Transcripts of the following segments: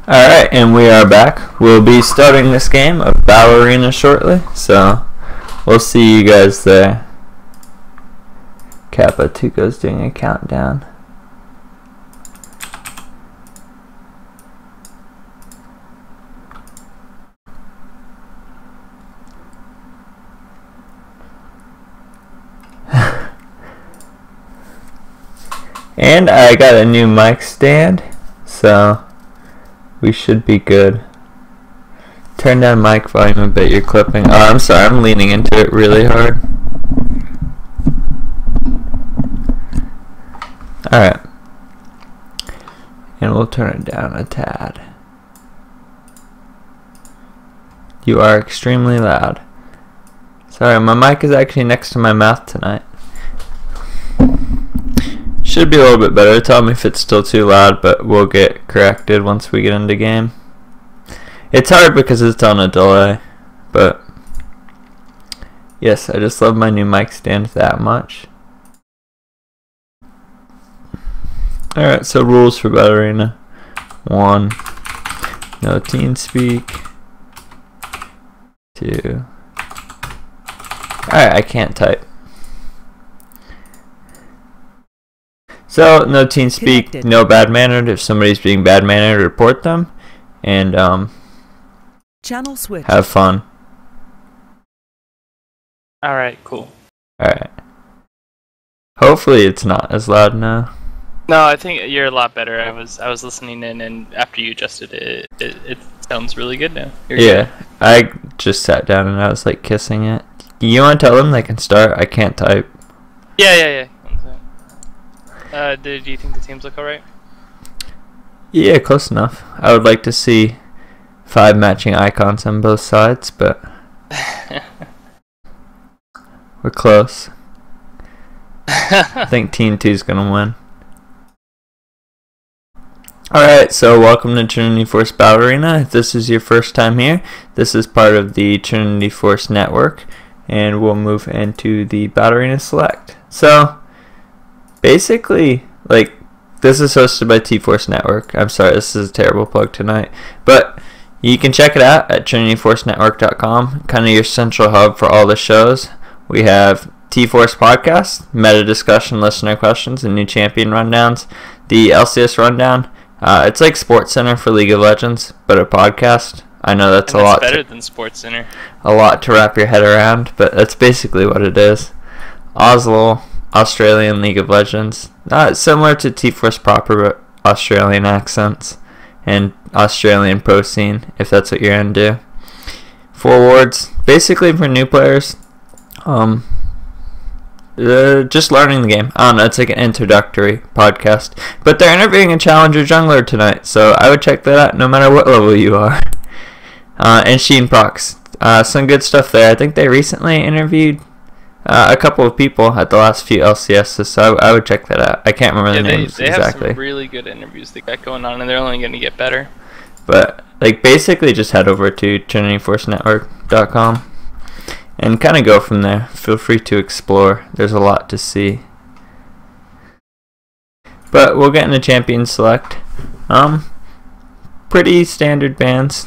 Alright, and we are back. We'll be starting this game of Ballerina shortly, so we'll see you guys there. Uglytuco's doing a countdown. And I got a new mic stand, so we should be good. Turn down mic volume a bit, you're clipping. Oh, I'm sorry, I'm leaning into it really hard. Alright. And we'll turn it down a tad. You are extremely loud. Sorry, my mic is actually next to my mouth tonight. Should be a little bit better. Tell me if it's still too loud, but we'll get corrected once we get into game. It's hard because it's on a delay, but yes, I just love my new mic stand that much. Alright, so rules for Ballerina. 1. No teen speak. 2. Alright, I can't type. So, no teen speak, Connected. no bad mannered. If somebody's being bad mannered, report them. And, Channel switch. have fun. Alright, cool. Alright. Hopefully it's not as loud now. No, I think you're a lot better. I was listening in, and after you adjusted it, it sounds really good now. You're Yeah, good. I just sat down and I was like kissing it. You want to tell them they can start? I can't type. Yeah. Do you think the teams look alright? Yeah, close enough. I would like to see 5 matching icons on both sides, but we're close. I think Team 2 is going to win. Alright, so welcome to Trinity Force Ballerina. If this is your first time here, this is part of the Trinity Force network, and we'll move into the Ballerina Select. So, basically, like, this is hosted by T-Force Network. I'm sorry, this is a terrible plug tonight, but you can check it out at trinityforcenetwork.com, kind of your central hub for all the shows. We have T-Force Podcast, meta discussion, listener questions, and new champion rundowns. The LCS rundown, it's like Sports Center for League of Legends, but a podcast. I know that's And a lot. better than Sports Center. A lot to wrap your head around, but that's basically what it is. Oslo, Australian League of Legends. Not similar to T-Force proper, but Australian accents and Australian pro scene, if that's what you're into. Forwards, basically for new players. Just learning the game. I don't know, it's like an introductory podcast. But they're interviewing a challenger jungler tonight, so I would check that out no matter what level you are. And Sheen Prox. Some good stuff there. I think they recently interviewed a couple of people at the last few LCSs, so I would check that out. I can't remember the names they exactly. have some really good interviews they got going on, and they're only going to get better. But, like, basically just head over to trinityforcenetwork.com and kind of go from there. Feel free to explore. There's a lot to see. But we'll get into Champion Select. Pretty standard bans.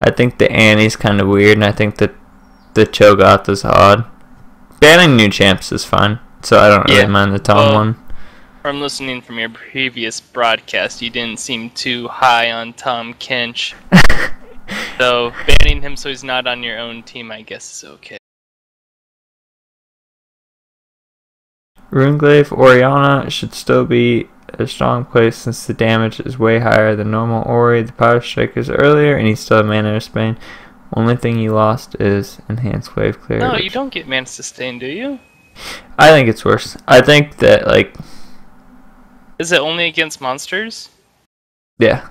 I think the Annie's kind of weird, and I think that the Cho'Gath is odd. Banning new champs is fine, so I don't really mind the Tom one. From listening from your previous broadcast, you didn't seem too high on Tom Kench. So banning him so he's not on your own team, I guess, is okay. Runeglaive Orianna should still be a strong place since the damage is way higher than normal Ori. The power strike is earlier, and he still has mana to Spain. Only thing you lost is enhanced wave clear. No, you don't get mana sustain, do you? I think it's worse. I think that, like, Is it only against monsters? yeah,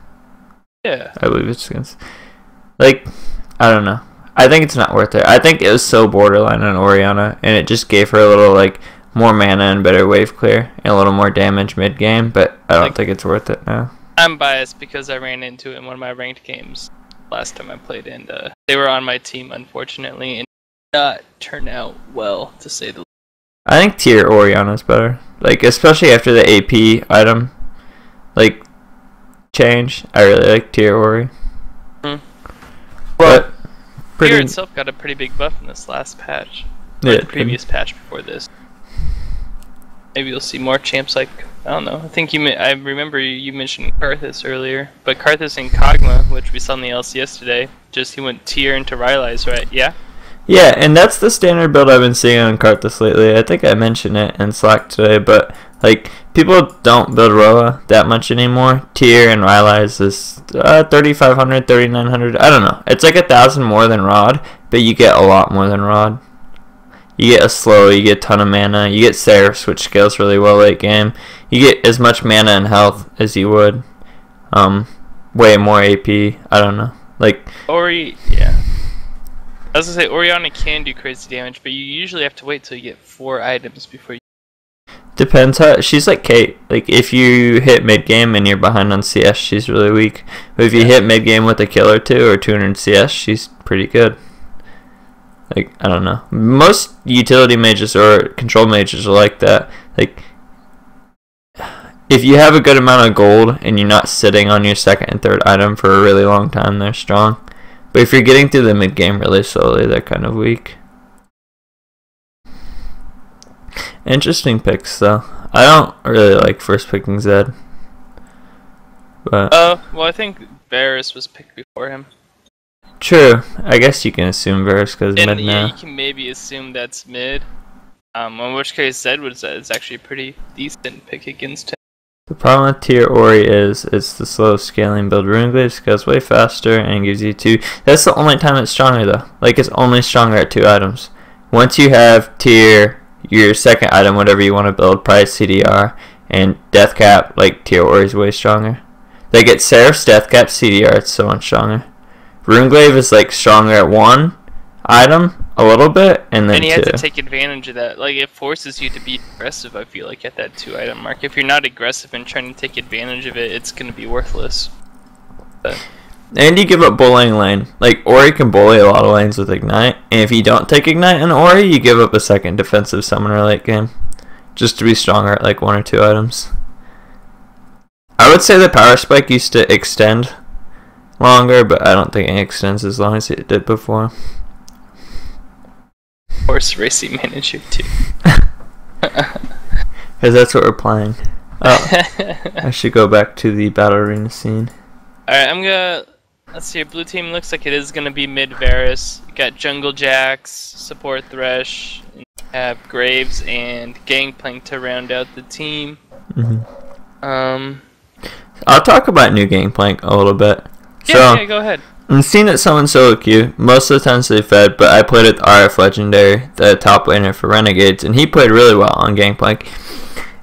Yeah. I believe it's against. Like, I don't know. I think it's not worth it. I think it was so borderline on Orianna, and it just gave her a little, like, more mana and better wave clear and a little more damage mid game. But I don't think it's worth it now. I'm biased because I ran into it in one of my ranked games last time I played, and they were on my team, unfortunately, and did not turn out well, to say the least. I think tier Orianna's better. Like, especially after the AP item. Like, change. I really like Tier Ori. Well, But Tier itself got a pretty big buff in this last patch. Yeah, The previous patch before this. Maybe you'll see more champs like, I don't know. I think I remember you mentioned Karthus earlier, but Karthus and Kog'Maw, which we saw in the LCS today, he went tier into Rylai's, right? Yeah. Yeah, and that's the standard build I've been seeing on Karthus lately. I think I mentioned it in Slack today, but like people don't build Roa that much anymore. Tier and Rylai's is 3,500, 3,900. I don't know. It's like 1,000 more than Rod, but you get a lot more than Rod. You get a slow, you get a ton of mana, you get Seraph, which scales really well late game. You get as much mana and health as you would. Way more AP. I don't know. Like Ori, yeah. I was gonna say Orianna can do crazy damage, but you usually have to wait till you get 4 items before you. depends how she's like Kate. Like if you hit mid game and you're behind on CS, she's really weak. But if you hit mid game with a kill or 2 or 200 CS, she's pretty good. Like, I don't know. Most utility mages or control mages are like that. Like, if you have a good amount of gold and you're not sitting on your second and third item for a really long time, they're strong. But if you're getting through the mid game really slowly, they're kind of weak. Interesting picks, though. I don't really like first picking Zed. But Well, I think Varus was picked before him. true. I guess you can assume Varus goes And mid yeah, now. you can maybe assume that's mid. In which case Zed is actually a pretty decent pick against him. The problem with Tier Ori is it's the slow scaling build. Runeglaive scales way faster and gives you 2. That's the only time it's stronger though. Like it's only stronger at 2 items. Once you have tier, your second item, whatever you want to build, price CDR, and Death Cap, like Tier Ori is way stronger. They get Seraph's Death Cap CDR, it's so much stronger. Runeglaive is like stronger at 1 item a little bit, and then And you 2. have to take advantage of that. Like, it forces you to be aggressive, I feel like, at that 2 item mark. If you're not aggressive and trying to take advantage of it, it's going to be worthless. But And you give up bullying lane. Like, Ori can bully a lot of lanes with Ignite, and if you don't take Ignite in Ori, you give up a second defensive summoner late game. Just to be stronger at like 1 or 2 items. I would say the power spike used to extend longer, but I don't think it extends as long as it did before. Horse Racing Manager 2. Because that's what we're playing. Oh, I should go back to the Battle Arena scene. Alright, let's see, your blue team looks like it is gonna be mid Varus. You got Jungle Jax, support Thresh, and you have Graves and Gangplank to round out the team. I'll talk about new Gangplank a little bit. Yeah, go ahead. I'm seeing it summon solo queue. Most of the times they fed, but I played with RF Legendary, the top laner for Renegades, and he played really well on Gangplank.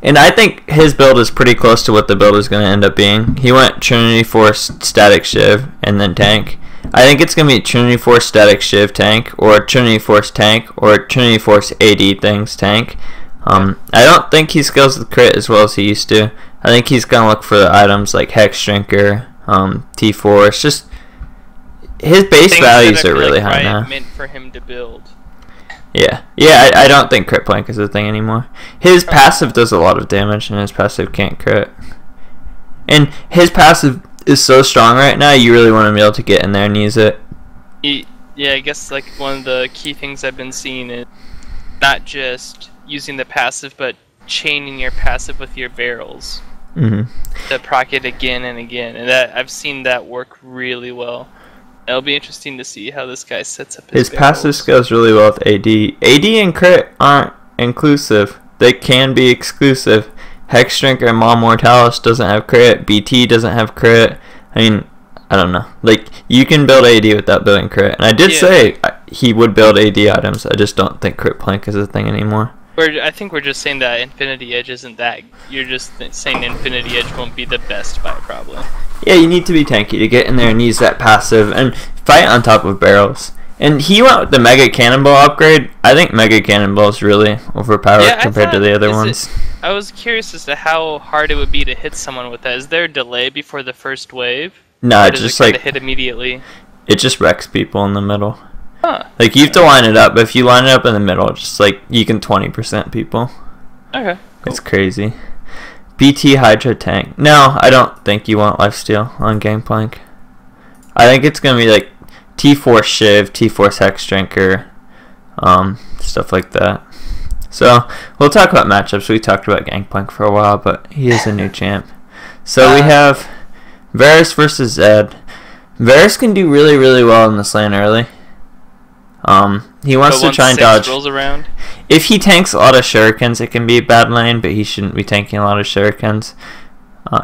And I think his build is pretty close to what the build is going to end up being. He went Trinity Force, Static Shiv, and then Tank. I think it's going to be Trinity Force, Static Shiv, Tank, or Trinity Force, Tank, or Trinity Force AD things, Tank. I don't think he scales the crit as well as he used to. I think he's going to look for the items like Hex Drinker, T4. It's just his base Things values that I are feel really like high Riot now. meant for him to build. Yeah, I don't think crit plank is a thing anymore. His passive does a lot of damage, and his passive can't crit. And his passive is so strong right now, you really want to be able to get in there and use it. Yeah, I guess like one of the key things I've been seeing is not just using the passive, but chaining your passive with your barrels to proc it again and again. And that I've seen that work really well. It'll be interesting to see how this guy sets up his passive scales really well with AD. AD and crit aren't inclusive. They can be exclusive. Hex Drinker and Maw Mortalis doesn't have crit. BT doesn't have crit. I mean, I don't know. Like, you can build AD without building crit. And I did say he would build AD items. I just don't think crit plank is a thing anymore. I think we're just saying that Infinity Edge isn't that. You're just saying Infinity Edge won't be the best buy, probably. Yeah, you need to be tanky to get in there and use that passive and fight on top of barrels. And he went with the Mega Cannonball upgrade. I think Mega Cannonball is really overpowered compared to the other ones. I was curious as to how hard it would be to hit someone with that. Is there a delay before the first wave? No, it's just like hit immediately. It just wrecks people in the middle. Huh. Like, you have to line it up, but if you line it up in the middle, it's just like you can 20% people. Okay. Cool. It's crazy. BT Hydra Tank. No, I don't think you want lifesteal on Gangplank. I think it's going to be like T-Force Shiv, T-Force Hex Drinker, stuff like that. So, we'll talk about matchups. We talked about Gangplank for a while, but he is a new champ. So, we have Varus versus Zed. Varus can do really, really well in this lane early. He wants to try and dodge. Rolls around. If he tanks a lot of shurikens, it can be a bad lane, but he shouldn't be tanking a lot of shurikens.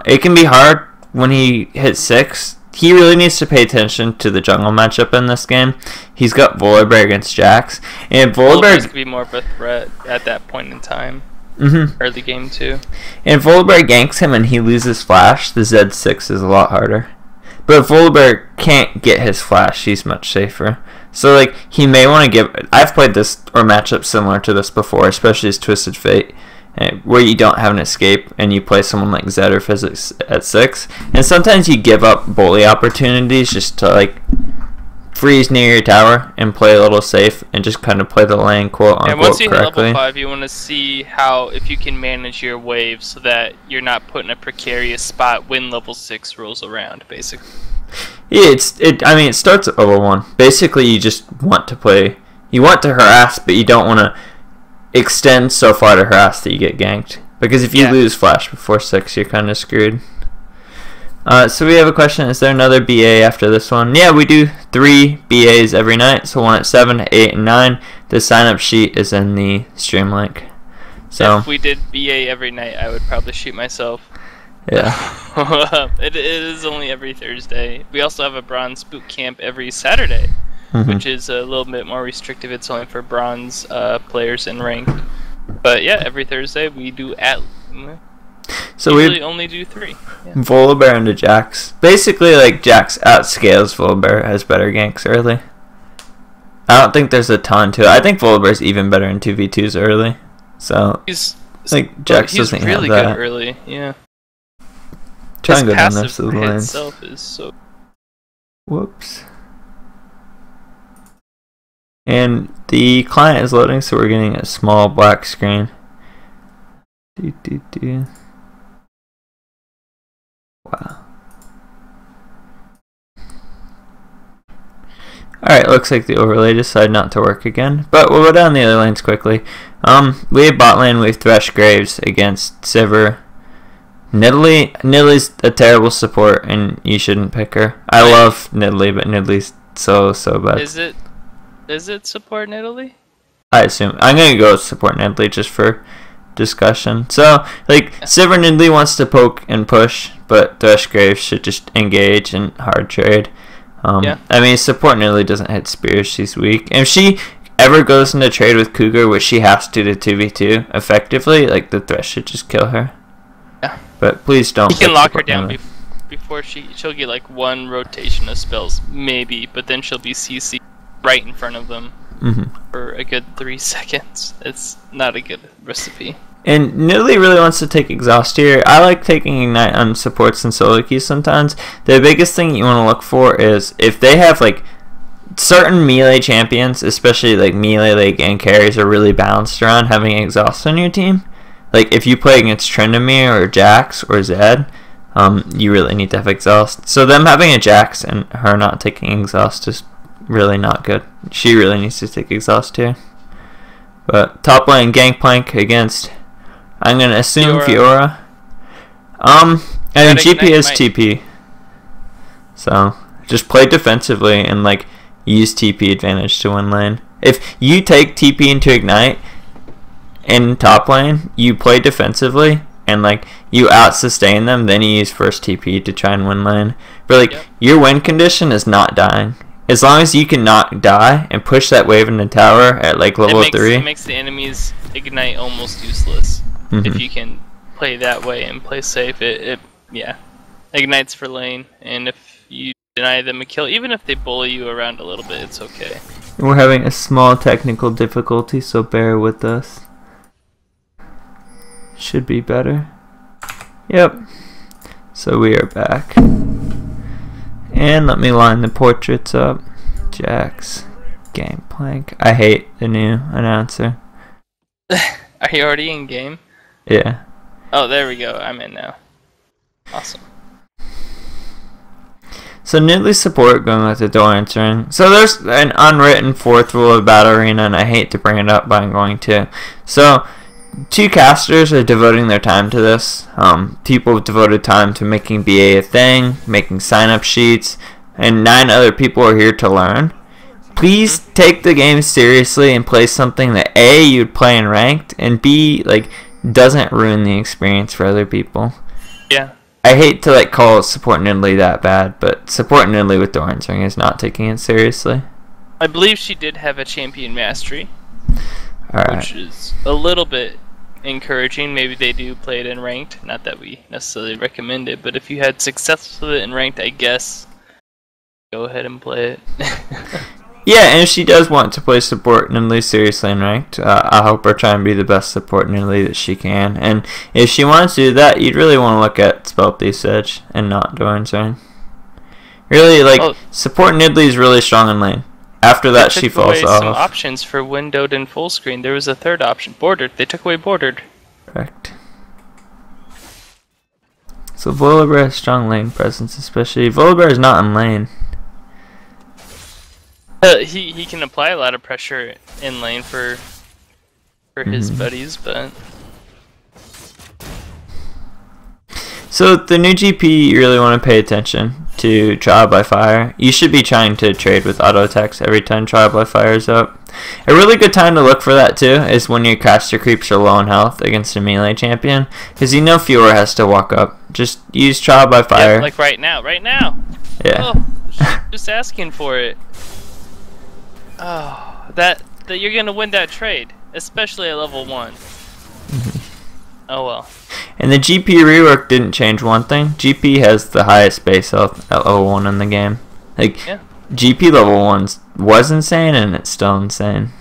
It can be hard when he hits 6. He really needs to pay attention to the jungle matchup in this game. He's got Volibear against Jax, and Volibear could be more of a threat at that point in time. Mm-hmm. Early game too. And if Volibear ganks him and he loses flash, the Z6 is a lot harder. But if Volibear can't get his flash, he's much safer. So like he may want to give. I've played this or matchup similar to this before, especially as Twisted Fate, where you don't have an escape and you play someone like Zed or Physics at 6, and sometimes you give up bully opportunities just to like freeze near your tower and play a little safe and just kind of play the lane quote unquote and once you correctly. hit level 5, you want to see if you can manage your wave so that you're not put in a precarious spot when level 6 rolls around, basically. Yeah, it starts at level 1. Basically, you just want to play. You want to harass, but you don't want to extend so far to harass that you get ganked. Because if you lose flash before 6, you're kind of screwed. So we have a question. Is there another BA after this one? Yeah, we do 3 BAs every night. So one at 7, 8, and 9. The sign-up sheet is in the stream link. So if we did BA every night, I would probably shoot myself. Yeah. It is only every Thursday. We also have a bronze boot camp every Saturday, which is a little bit more restrictive. It's only for bronze players in ranked. But yeah, every Thursday we do so we only do 3. Yeah. Volibear into Jax. Basically, like Jax outscales Volibear, has better ganks early. I don't think there's a ton to it. I think Volibear's even better in 2v2s early. So Jax doesn't really have that. good early. Yeah. Try and go down passive most of the lanes. itself is so. Whoops. And the client is loading, so we're getting a small black screen. Wow. Alright, looks like the overlay decided not to work again, but we'll go down the other lanes quickly. We have bot lane with Thresh Graves against Sivir. Nidalee's a terrible support, and you shouldn't pick her. I love Nidalee, but Nidalee's so bad. Is it support Nidalee? I assume. I'm gonna go support Nidalee just for discussion. So, like, Sivir Nidalee wants to poke and push, but Thresh Graves should just engage and hard trade. I mean, support Nidalee doesn't hit spears, she's weak. And if she ever goes into trade with Cougar, which she has to 2v2 effectively, like, the Thresh should just kill her. Yeah. But please don't. You can lock her down before she'll get like 1 rotation of spells, maybe, but then she'll be CC right in front of them for a good 3 seconds. It's not a good recipe. And Nidalee really wants to take exhaust here. I like taking ignite on supports and solo keys sometimes. The biggest thing you want to look for is if they have like certain melee champions, especially like melee like and carries, are really balanced around having exhaust on your team. Like, if you play against Tryndamere or Jax or Zed, you really need to have exhaust. So them having a Jax and her not taking exhaust is really not good. She really needs to take exhaust here. But top lane Gangplank against, I'm going to assume Fiora. And GP is TP. So, just play defensively and, like, use TP advantage to win lane. If you take TP into Ignite in top lane, you play defensively and like you out sustain them, then you use first TP to try and win lane. But like your win condition is not dying. As long as you can not die and push that wave in the tower at like level 3. It makes the enemy's Ignite almost useless. If you can play that way and play safe, Ignite's for lane, and if you deny them a kill, even if they bully you around a little bit, it's okay. We're having a small technical difficulty, so bear with us. Should be better. Yep. So we are back. And let me line the portraits up. Jax. Gangplank. I hate the new announcer. Are you already in game? Yeah. Oh, there we go. I'm in now. Awesome. So Nidalee support going with the door answering. So there's an unwritten fourth rule of Battle Arena, and I hate to bring it up, but I'm going to. So 2 casters are devoting their time to this. People have devoted time to making BA a thing, making sign-up sheets, and 9 other people are here to learn. Please take the game seriously and play something that A, you'd play in ranked, and B, like, doesn't ruin the experience for other people. Yeah. I hate to like call support Nidalee that bad, but support Nidalee with door answering is not taking it seriously. I believe she did have a champion mastery, Alright. which is a little bit encouraging. Maybe they do play it in ranked. Not that we necessarily recommend it, but if you had success with it in ranked, I guess go ahead and play it. Yeah, and if she does want to play support Nidalee seriously in ranked, I'll help her try and be the best support Nidalee that she can. And if she wants to do that, you'd really want to look at Spell Thief's Edge and not door answering. Really, like, support Nidalee is really strong in lane. After that, she falls They took away off. some options for windowed and full screen. There was a third option, bordered. They took away bordered. Correct. So Volibear has strong lane presence, especially Volibear is not in lane. He can apply a lot of pressure in lane for his buddies, but so the new GP, you really want to pay attention to Trial by Fire. You should be trying to trade with auto attacks every time Trial by Fire is up. A really good time to look for that too is when your caster creeps are low on health against a melee champion, because you know Fiora has to walk up. Just use Trial by Fire. yeah, like right now. Yeah. Oh, she's just asking for it. Oh, that you're gonna win that trade, especially at level 1. Oh well. And the GP rework didn't change one thing. GP has the highest base health at level 1 in the game. Like, Yeah. GP level 1 was insane, and it's still insane.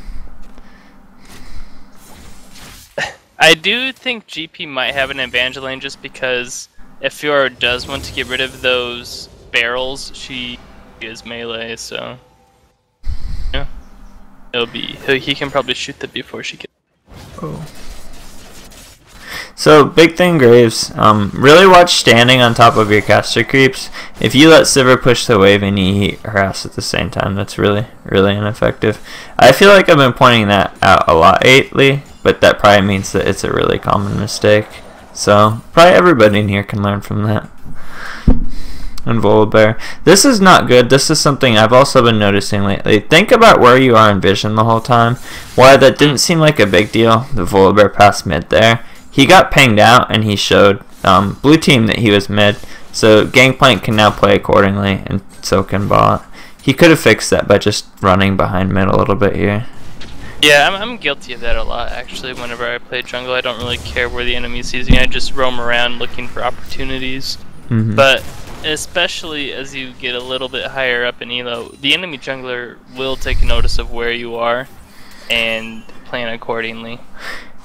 I do think GP might have an advantage lane just because if Fiora does want to get rid of those barrels, she is melee, so yeah. He can probably shoot them before she gets. Oh. So, big thing Graves, really watch standing on top of your caster creeps. If you let Sivir push the wave and you heat her ass at the same time, that's really, really ineffective. I feel like I've been pointing that out a lot lately, but that probably means that it's a really common mistake. So, probably everybody in here can learn from that. And Volibear. This is not good. This is something I've also been noticing lately. Think about where you are in vision the whole time. Why that didn't seem like a big deal, the Volibear passed mid there. He got pinged out and he showed blue team that he was mid. So Gangplank can now play accordingly, and so can bot. He could have fixed that by just running behind mid a little bit here. Yeah, I'm guilty of that a lot actually. Whenever I play jungle, I don't really care where the enemy sees me. I just roam around looking for opportunities. But especially as you get a little bit higher up in elo, the enemy jungler will take notice of where you are and plan accordingly.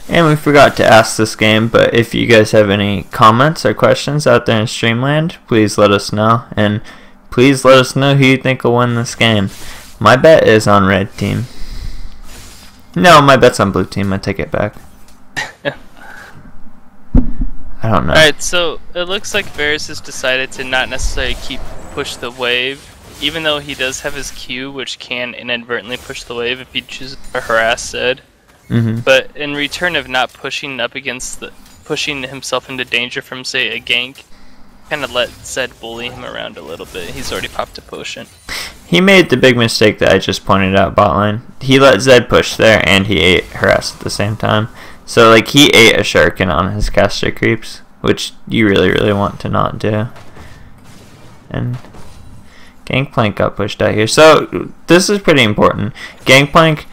And we forgot to ask this game, but if you guys have any comments or questions out there in Streamland, please let us know. And please let us know who you think will win this game. My bet is on red team. No, my bet's on blue team. I take it back. I don't know. Alright, so it looks like Varus has decided to not necessarily push the wave, even though he does have his Q, which can inadvertently push the wave if he chooses to harass Zed. But in return of not pushing up against pushing himself into danger from, say, a gank, kind of let Zed bully him around a little bit. He's already popped a potion. He made the big mistake that I just pointed out bot lane. He let Zed push there and he ate harass at the same time. So like he ate a shuriken on his caster creeps, which you really, really want to not do. And Gangplank got pushed out here. So this is pretty important. Gangplank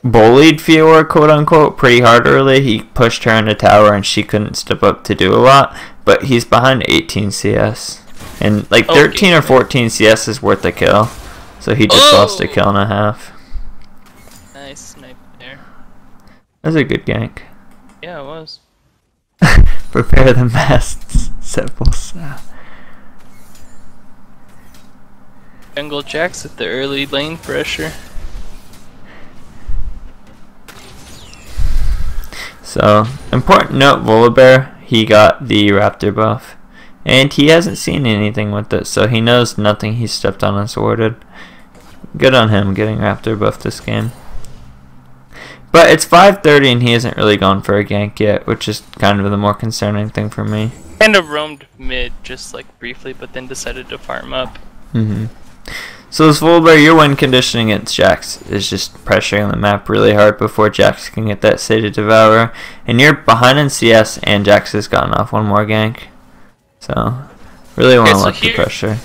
bullied Fiora, quote unquote, pretty hard early. He pushed her in the tower and she couldn't step up to do a lot. But he's behind 18 CS. And like 13 or 14 CS is worth a kill. So he just lost a kill and a half. Nice snipe there. That was a good gank. Yeah, it was. Prepare the masts, Sepals. Jungle Jacks at the early lane pressure. So, important note, Volibear, he got the Raptor buff. And he hasn't seen anything with it, so he knows nothing he stepped on is awarded. Good on him getting Raptor buff this game. But it's 5:30 and he hasn't really gone for a gank yet, which is kind of the more concerning thing for me. Kind of roamed mid just like briefly, but then decided to farm up. So this Volibear, your win condition against Jax is just pressuring the map really hard before Jax can get that Sated Devourer. And you're behind in CS and Jax has gotten off one more gank. So, really want to let the pressure.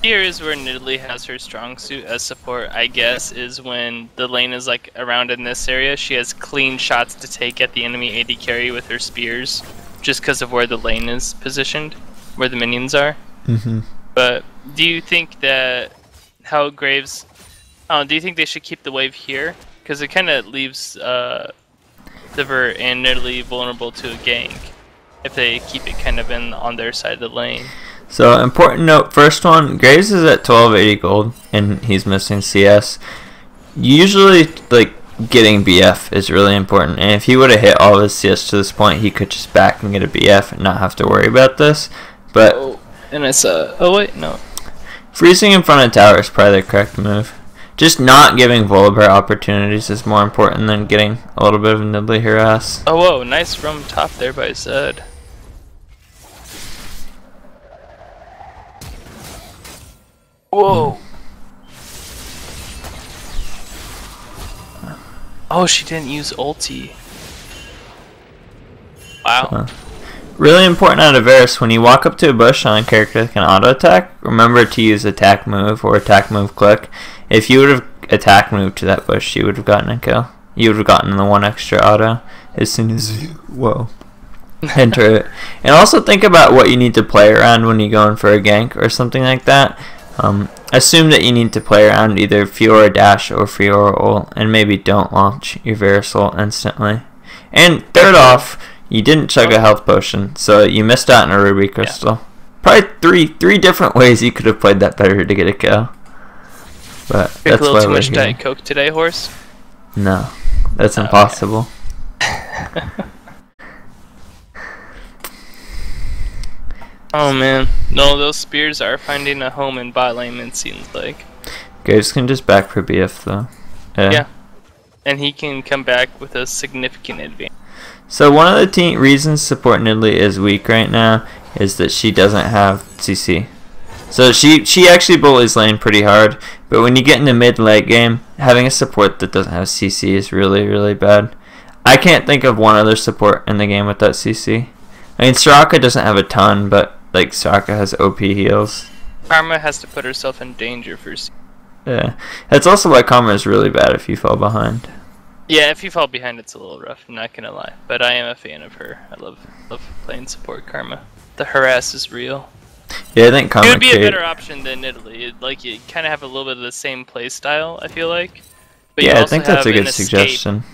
Here is where Nidalee has her strong suit as support, I guess, is when the lane is like around in this area. She has clean shots to take at the enemy AD carry with her spears, just because of where the lane is positioned, where the minions are. But do you think that how Graves? Do you think they should keep the wave here? Because it kind of leaves Diver and Nidalee vulnerable to a gank if they keep it kind of on their side of the lane. So, important note, first one, Graves is at 1280 gold, and he's missing CS. Usually, like, getting BF is really important, and if he would have hit all of his CS to this point, he could just back and get a BF and not have to worry about this. But, oh wait, no. Freezing in front of tower is probably the correct move. Just not giving Volibear opportunities is more important than getting a little bit of Nidalee harass. Oh, whoa, nice from top there by Zed. Whoa. Oh, she didn't use ulti. Wow. Really important out of Varus, when you walk up to a bush on a character that can auto attack, remember to use attack move or attack move click. If you would have attack moved to that bush, you would have gotten a kill. You would have gotten the one extra auto as soon as you enter it. And also think about what you need to play around when you go in for a gank or something like that. Assume that you need to play around either Fiora dash or Fiora ult, and maybe don't launch your Varus ult instantly. And third off, you didn't chug a health potion, so you missed out on a Ruby Crystal. Probably three different ways you could have played that better to get a kill. But that's a little why too we're much here. Diet Coke today, horse? No, that's impossible. Oh man, no, those spears are finding a home in bot lane, it seems like. Graves can just back for BF though. Yeah. And he can come back with a significant advantage. So one of the reasons support Nidalee is weak right now is that she doesn't have CC. So she actually bullies lane pretty hard, but when you get into mid-late game, having a support that doesn't have CC is really, really bad. I can't think of one other support in the game with that CC. I mean, Soraka doesn't have a ton, but like Soraka has OP heals. Karma has to put herself in danger first. Yeah, that's also why Karma is really bad if you fall behind. Yeah, if you fall behind, it's a little rough. I'm not gonna lie, but I am a fan of her. I love playing support Karma. The harass is real. Yeah, I think Karma it would be a better option than Nidalee. Like you kind of have a little bit of the same play style, I feel like. But yeah, I think that's a good suggestion.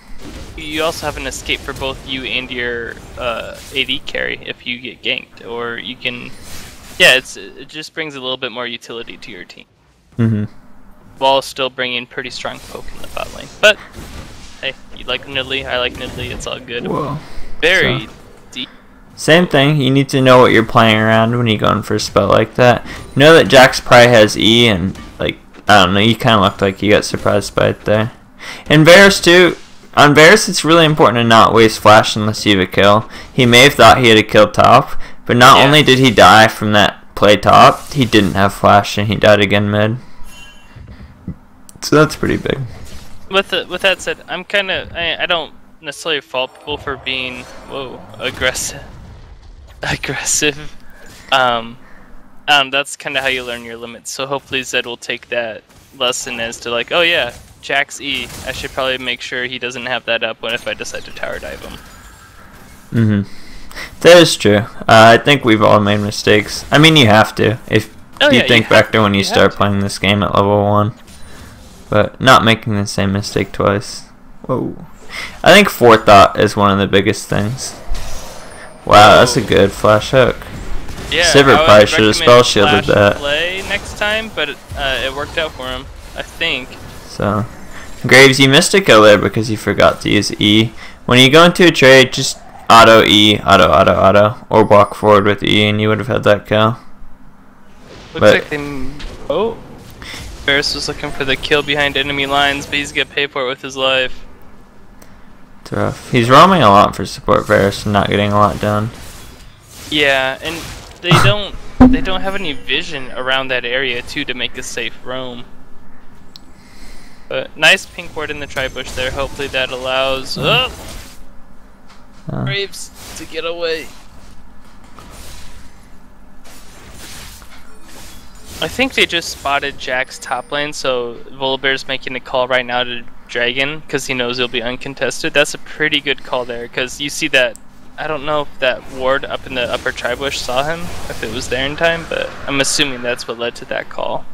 You also have an escape for both you and your AD carry if you get ganked, or you can. Yeah, it just brings a little bit more utility to your team. While still bringing pretty strong poke in the bot lane. But hey, you like Nidalee, I like Nidalee. It's all good. Whoa. Very deep. Same thing, you need to know what you're playing around when you go in for a spell like that. Know that Jax probably has E, and like, I don't know, you kind of looked like you got surprised by it there. And Varus too, on Varus it's really important to not waste flash unless you have a kill. He may have thought he had a kill top, but not only did he die from that play top, he didn't have flash and he died again mid. So that's pretty big. With that said, I'm kind of, I don't necessarily fault people for being, aggressive. That's kind of how you learn your limits. So hopefully Zed will take that lesson as to like, oh yeah, Jax E. I should probably make sure he doesn't have that up if I decide to tower dive him. That is true. I think we've all made mistakes. I mean, you have to. If you think back to when you start playing this game at level 1. But not making the same mistake twice. Whoa. I think forethought is one of the biggest things. Wow, that's a good flash hook. Yeah, Sivir probably should have spell shielded that. Play next time, but it worked out for him, I think. So, Graves, you missed a kill there because you forgot to use E. When you go into a trade, just auto E, auto, or walk forward with E, and you would have had that kill. Looks like they... Oh! Varus was looking for the kill behind enemy lines, but he's gonna pay for it with his life. It's rough. He's roaming a lot for support Varus and not getting a lot done. Yeah, and they don't have any vision around that area too to make a safe roam. But nice pink ward in the tri-bush there. Hopefully that allows Braves to get away. I think they just spotted Jack's top lane, so Volibear's making a call right now to Dragon because he knows it'll be uncontested. That's a pretty good call there because you see that. I don't know if that ward up in the upper tri-bush saw him, if it was there in time, but I'm assuming that's what led to that call.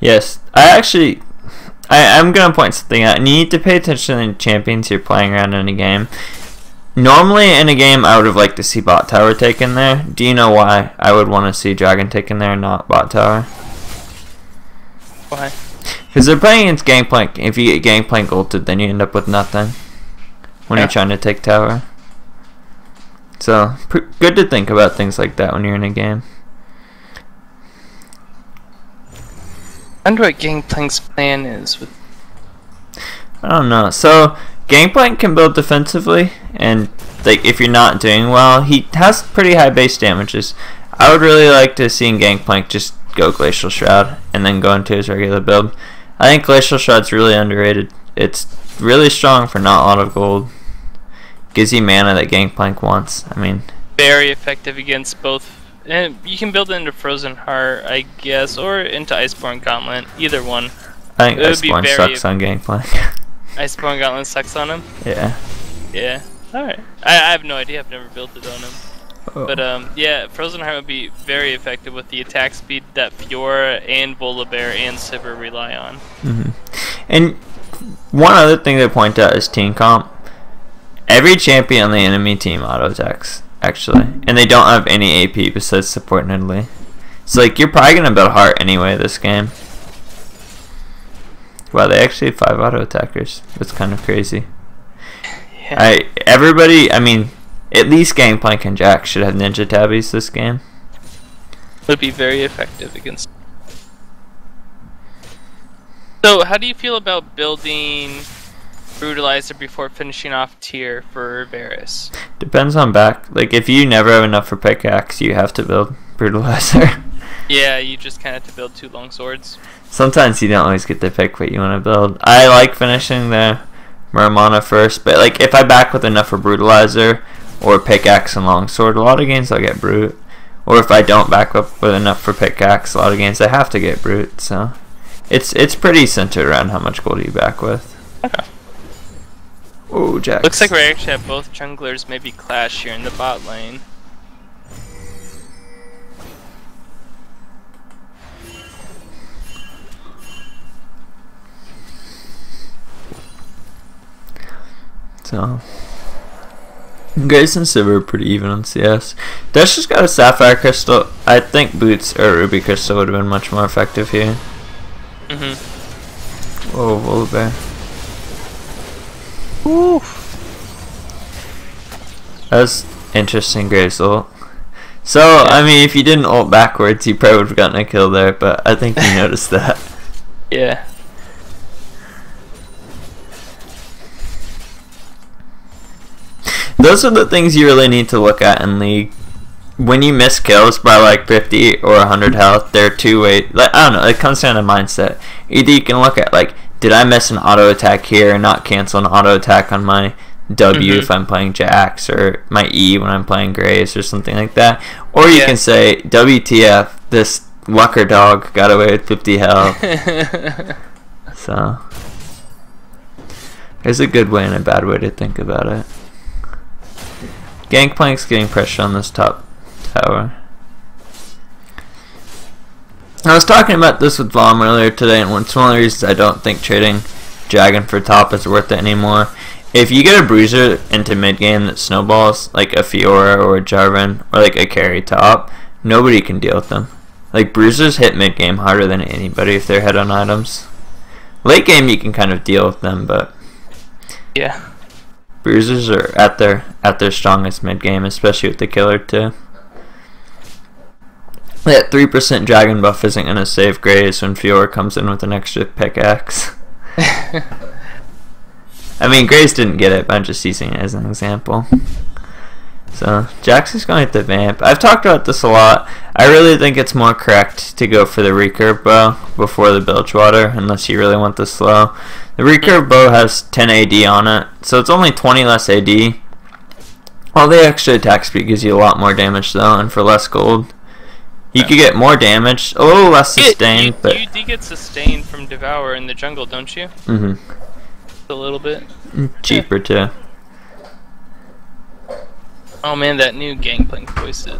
Yes, I'm going to point something out, and you need to pay attention to the champions you're playing around in a game. Normally in a game I would have liked to see bot tower taken there. Do you know why I would want to see Dragon taken there and not bot tower? Why? Because they're playing against Gangplank. If you get Gangplank ulted, then you end up with nothing when you're trying to take tower. So, good to think about things like that when you're in a game. I wonder what Gangplank's plan is with... I don't know. So, Gangplank can build defensively, and like if you're not doing well, he has pretty high base damages. I would really like to see Gangplank just go Glacial Shroud and then go into his regular build. I think Glacial Shroud's really underrated. It's really strong for not a lot of gold. Gives you mana that Gangplank wants. I mean, very effective against both. And you can build it into Frozen Heart, I guess, or into Iceborne Gauntlet. Either one. I think Iceborne sucks on Gangplank. Iceborne Gauntlet sucks on him? Yeah. Yeah. Alright. I have no idea. I've never built it on him. Oh. But yeah, Frozen Heart would be very effective with the attack speed that Fiora and Volibear and Sivir rely on. And one other thing to point out is team comp. Every champion on the enemy team auto attacks, actually. And they don't have any AP besides support Nidalee. So like, you're probably going to build Heart anyway this game. Wow, they actually have 5 auto attackers. That's kind of crazy. Yeah. Everybody, I mean, at least Gangplank and Jack should have ninja tabbies this game. Would be very effective against. So, how do you feel about building Brutalizer before finishing off tier for Varus? Depends on back. Like, if you never have enough for pickaxe, you have to build Brutalizer. Yeah, you just kind of have to build 2 long swords. Sometimes you don't always get to pick what you want to build. I like finishing the Muramana first, but like if I back with enough for Brutalizer or pickaxe and longsword, a lot of games I'll get Brute. Or if I don't back up with enough for pickaxe, a lot of games I have to get Brute. So it's pretty centered around how much gold you back with. Okay. Oh, Jax. Looks like we actually have both junglers maybe clash here in the bot lane. So, Grace and Sivir are pretty even on CS. Dash just got a Sapphire Crystal. I think Boots or Ruby Crystal would have been much more effective here. Whoa, Volibear. That's interesting, Grace ult. So, yeah. I mean, if you didn't ult backwards, you probably would have gotten a kill there, but I think you noticed that. Yeah. Those are the things you really need to look at in League. When you miss kills by like 50 or 100 health, there are 2 ways. Like, I don't know, it comes down to mindset. Either you can look at like, did I miss an auto attack here and not cancel an auto attack on my W if I'm playing Jax, or my E when I'm playing Grace or something like that. Or you can say, WTF, this Lucker dog got away with 50 health. So, there's a good way and a bad way to think about it. Gangplank's getting pressure on this top tower. I was talking about this with Vom earlier today, and it's one of the reasons I don't think trading Dragon for top is worth it anymore. If you get a bruiser into mid game that snowballs, like a Fiora or a Jarvan, or like a carry top, nobody can deal with them. Like, bruisers hit mid game harder than anybody if they're head on items. Late game you can kind of deal with them, but yeah, bruisers are at their at their strongest mid game, especially with the killer too. That 3% dragon buff isn't going to save Graves when Fiora comes in with an extra pickaxe. I mean, Graves didn't get it, but I'm just using it as an example. So, Jax is going to the Vamp. I've talked about this a lot. I really think it's more correct to go for the recurve bow before the Bilgewater, unless you really want the slow. The recurve bow has 10 AD on it, so it's only 20 less AD. All the extra attack speed gives you a lot more damage though, and for less gold. You could get more damage, a little less sustained, but... You do get sustained from Devour in the jungle, don't you? Mm-hmm. A little bit. Cheaper too. Oh man, that new Gangplank voice is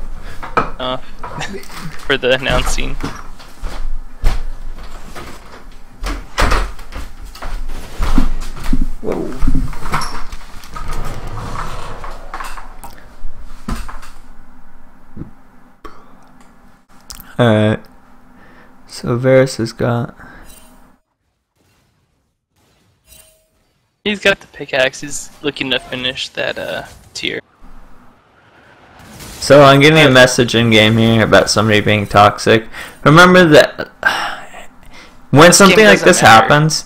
for the announcing. Whoa. Alright. So Varus has got... He's got the pickaxe. He's looking to finish that tier. So I'm getting a message in game here about somebody being toxic. Remember that when something like this happens,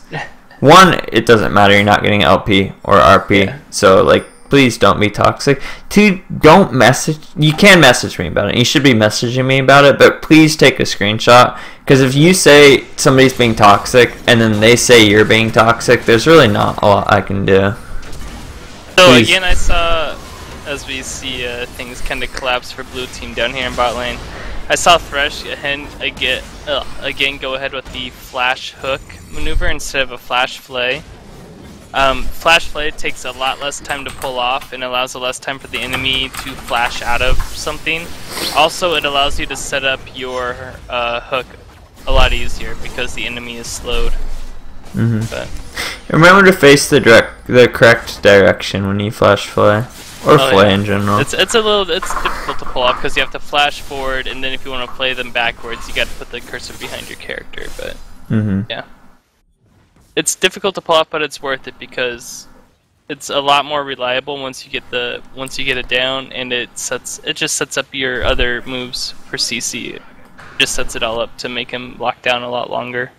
one, it doesn't matter, you're not getting LP or RP. Yeah. So like, please don't be toxic. Two, don't message. You can message me about it. You should be messaging me about it, but please take a screenshot. Because if you say somebody's being toxic and then they say you're being toxic, there's really not a lot I can do. So please. Again, I saw, as we see things kind of collapse for blue team down here in bot lane, I saw Thresh again go ahead with the flash hook maneuver instead of a flash flay. Flash flay takes a lot less time to pull off and allows a less time for the enemy to flash out of something. Also, it allows you to set up your hook a lot easier because the enemy is slowed. But remember to face the correct direction when you flash flay. Or flay in general. It's difficult to pull off because you have to flash forward, and then if you want to play them backwards, you got to put the cursor behind your character. But yeah, it's difficult to pull off, but it's worth it because it's a lot more reliable once you get it down, and it just sets up your other moves for CC. It just sets it all up to make him lock down a lot longer.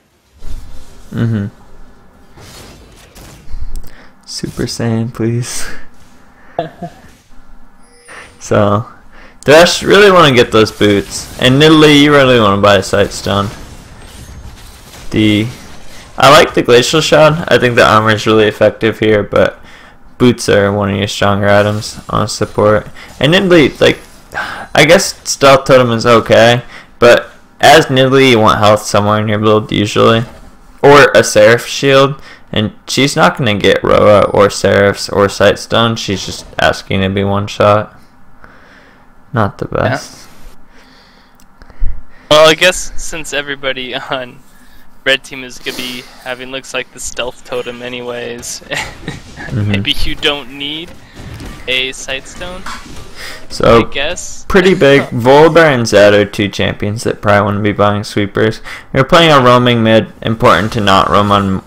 Super Saiyan, please. So, Thresh really want to get those boots, and Nidalee, you really want to buy a Sightstone. I like the Glacial Shroud. I think the armor is really effective here, but boots are one of your stronger items on support. And Nidalee, like, I guess Stealth Totem is okay, but as Nidalee, you want health somewhere in your build usually, or a Seraph Shield. And she's not going to get Roa or Seraphs or Sightstone. She's just asking to be one shot. Not the best. Yeah. Well, I guess since everybody on red team is going to be having looks like the stealth totem anyways, maybe you don't need a Sightstone. So, I guess. Pretty big. Volibear and Zed are two champions that probably want to be buying sweepers. You're playing a roaming mid. Important to not roam on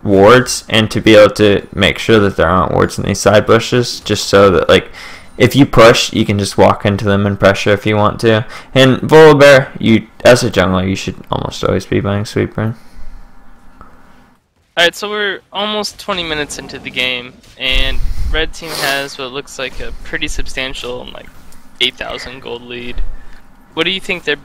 wards and to be able to make sure that there aren't wards in these side bushes, just so that like if you push you can just walk into them and pressure if you want to. And Volibear, you as a jungler you should almost always be buying sweeper. Alright, so we're almost 20 minutes into the game and red team has what looks like a pretty substantial like 8,000 gold lead. What do you think their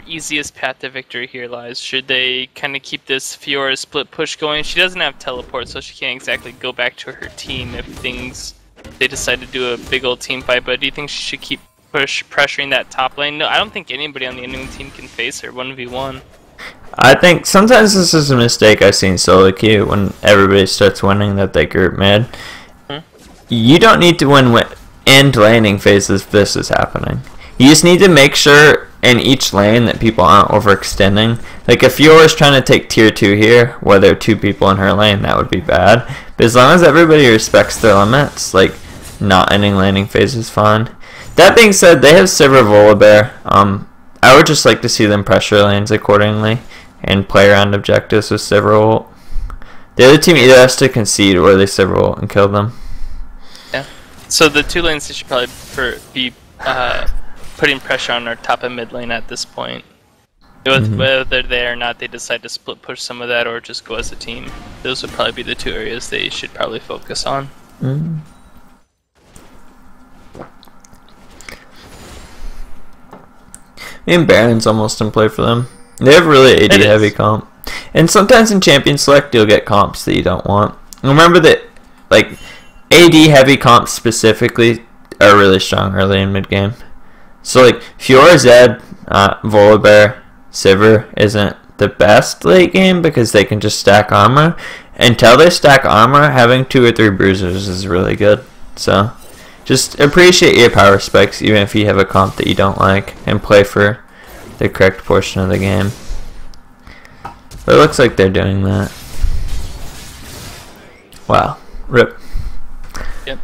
easiest path to victory here lies? Should they kind of keep this Fiora split push going? She doesn't have teleport, so she can't exactly go back to her team if they decide to do a big old team fight. But do you think she should keep pressuring that top lane? No, I don't think anybody on the enemy team can face her 1v1. I think sometimes this is a mistake I've seen solo queue when everybody starts winning that they group mid. You don't need to win end laning phases if this is happening. You just need to make sure in each lane that people aren't overextending. Like if Fiora's trying to take tier 2 here, where there are 2 people in her lane, that would be bad. But as long as everybody respects their limits, like not ending laning phase is fine. That being said, they have Sivir Volibear. I would just like to see them pressure lanes accordingly and play around objectives with Sivir ult. The other team either has to concede or they Sivir ult and kill them. Yeah. So the 2 lanes they should probably be putting pressure on our top and mid lane at this point. Whether they're there or not, they decide to split push some of that or just go as a team. Those would probably be the 2 areas they should probably focus on. And Baron's almost in play for them. They have really AD heavy comp. And sometimes in Champion Select you'll get comps that you don't want. Remember that like AD heavy comps specifically are really strong early in mid game. So like Fiora, Zed, Volibear, Sivir isn't the best late game because they can just stack armor. Until they stack armor, having 2 or 3 bruisers is really good. So just appreciate your power specs even if you have a comp that you don't like and play for the correct portion of the game. But it looks like they're doing that. Wow. Rip. Yep.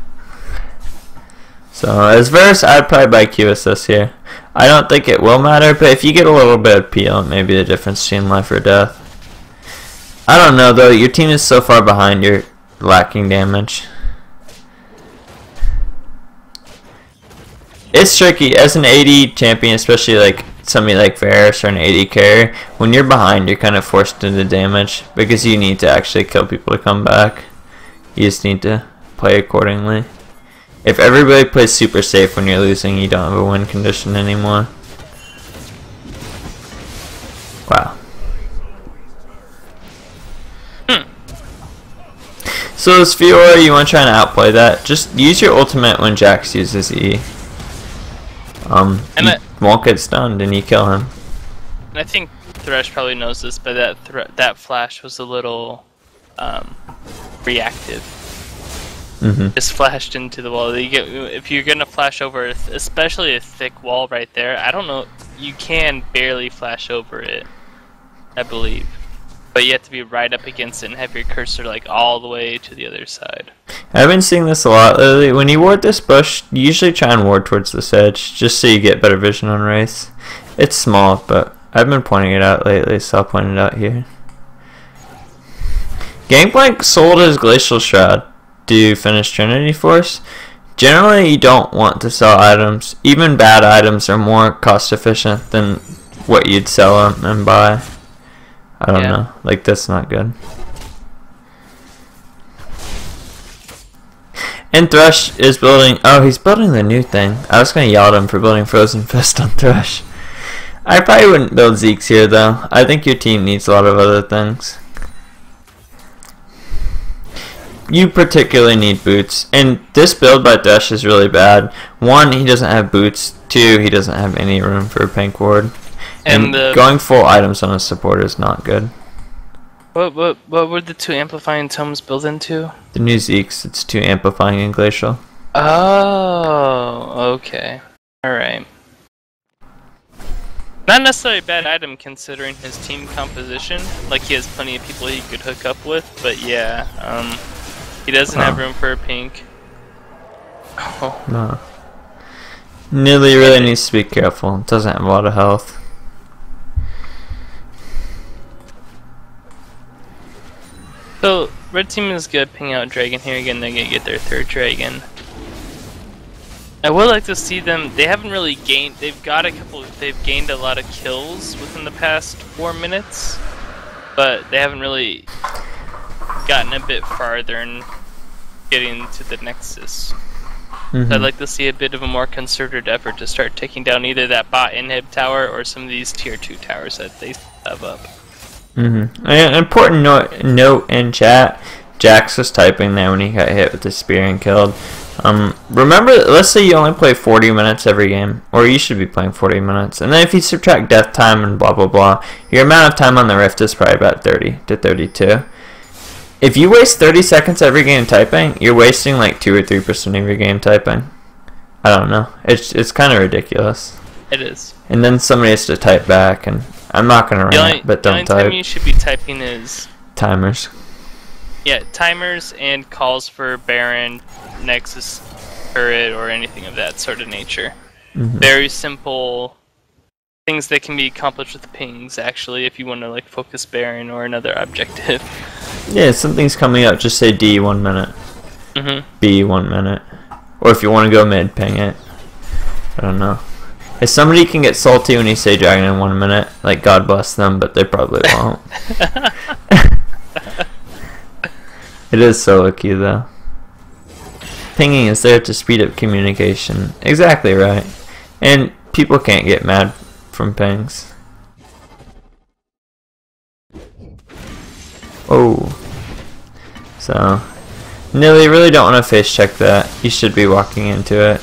So as Verse, I'd probably buy Q assist here. I don't think it will matter, but if you get a little bit of peel, it may be the difference between life or death. I don't know though, your team is so far behind, you're lacking damage. It's tricky as an AD champion, especially like somebody like Varus or an AD carrier. When you're behind, you're kind of forced into damage because you need to actually kill people to come back. You just need to play accordingly. If everybody plays super safe when you're losing, you don't have a win condition anymore. Wow. So as Fiora, you want to try and outplay that, just use your ultimate when Jax uses E. He won't get stunned and you kill him. And I think Thresh probably knows this, but that flash was a little reactive. Just flashed into the wall. If you're gonna flash over, especially a thick wall right there, I don't know. You can barely flash over it, I believe, but you have to be right up against it and have your cursor like all the way to the other side. I've been seeing this a lot lately. When you ward this bush, you usually try and ward towards this edge, just so you get better vision on Wraith. It's small, but I've been pointing it out lately, so I'll point it out here. Gangplank sold his Glacial Shroud to finish Trinity Force. Generally, you don't want to sell items. Even bad items are more cost efficient than what you'd sell them and buy. I don't know. Like, that's not good. And Thresh is building... Oh, he's building the new thing. I was going to yell at him for building Frozen Fist on Thresh. I probably wouldn't build Zeke's here, though. I think your team needs a lot of other things. You particularly need boots. And this build by Thresh is really bad. 1, he doesn't have boots. 2, he doesn't have any room for a pink ward. And going full items on a support is not good. What were the 2 amplifying tomes built into? The new Zeke's, it's 2 amplifying and glacial. Oh, okay. Alright. Not necessarily a bad item considering his team composition. Like, he has plenty of people he could hook up with, but yeah, he doesn't have room for a pink. Oh. No. Nilly really needs to be careful. It doesn't have a lot of health. So, red team is good ping out dragon here again. They're gonna get their 3rd dragon. I would like to see them. They haven't really gained. They've gained a lot of kills within the past 4 minutes, but they haven't really gotten a bit farther in getting to the Nexus. So I'd like to see a bit of a more concerted effort to start taking down either that bot inhib tower or some of these tier 2 towers that they have up. An important note in chat, Jax was typing there when he got hit with the spear and killed. Remember, let's say you only play 40 minutes every game, or you should be playing 40 minutes, and then if you subtract death time and blah blah blah, your amount of time on the Rift is probably about 30 to 32. If you waste 30 seconds every game typing, you're wasting like 2 or 3% of your game typing. I don't know. It's kind of ridiculous. It is. And then somebody has to type back, and I'm not going to rant, but don't type. The only time you should be typing is... timers. Yeah, timers and calls for Baron, Nexus, Turret, or anything of that sort of nature. Very simple things that can be accomplished with pings, actually, if you want to like focus Baron or another objective. Yeah, something's coming up, just say D 1 minute. B 1 minute. Or if you want to go mid, ping it. I don't know. If somebody can get salty when you say dragon in 1 minute, like God bless them, but they probably won't. It is solo queue though. Pinging is there to speed up communication. Exactly right. And people can't get mad from pings. Oh. So, Nilly, you really don't want to face check that. You should be walking into it.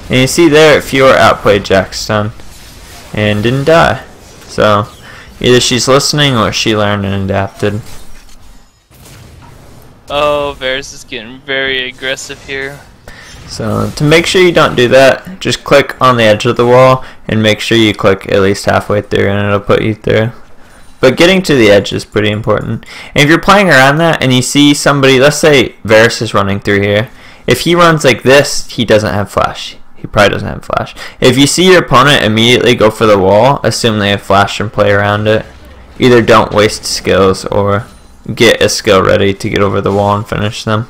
And you see there, Fiora outplayed Jackstun and didn't die. So, either she's listening or she learned and adapted. Oh, Varus is getting very aggressive here. So, to make sure you don't do that, just click on the edge of the wall and make sure you click at least halfway through and it'll put you through. But getting to the edge is pretty important. And if you're playing around that and you see somebody, let's say Varus is running through here. If he runs like this, he doesn't have flash. He probably doesn't have flash. If you see your opponent immediately go for the wall, assume they have flash and play around it. Either don't waste skills or get a skill ready to get over the wall and finish them.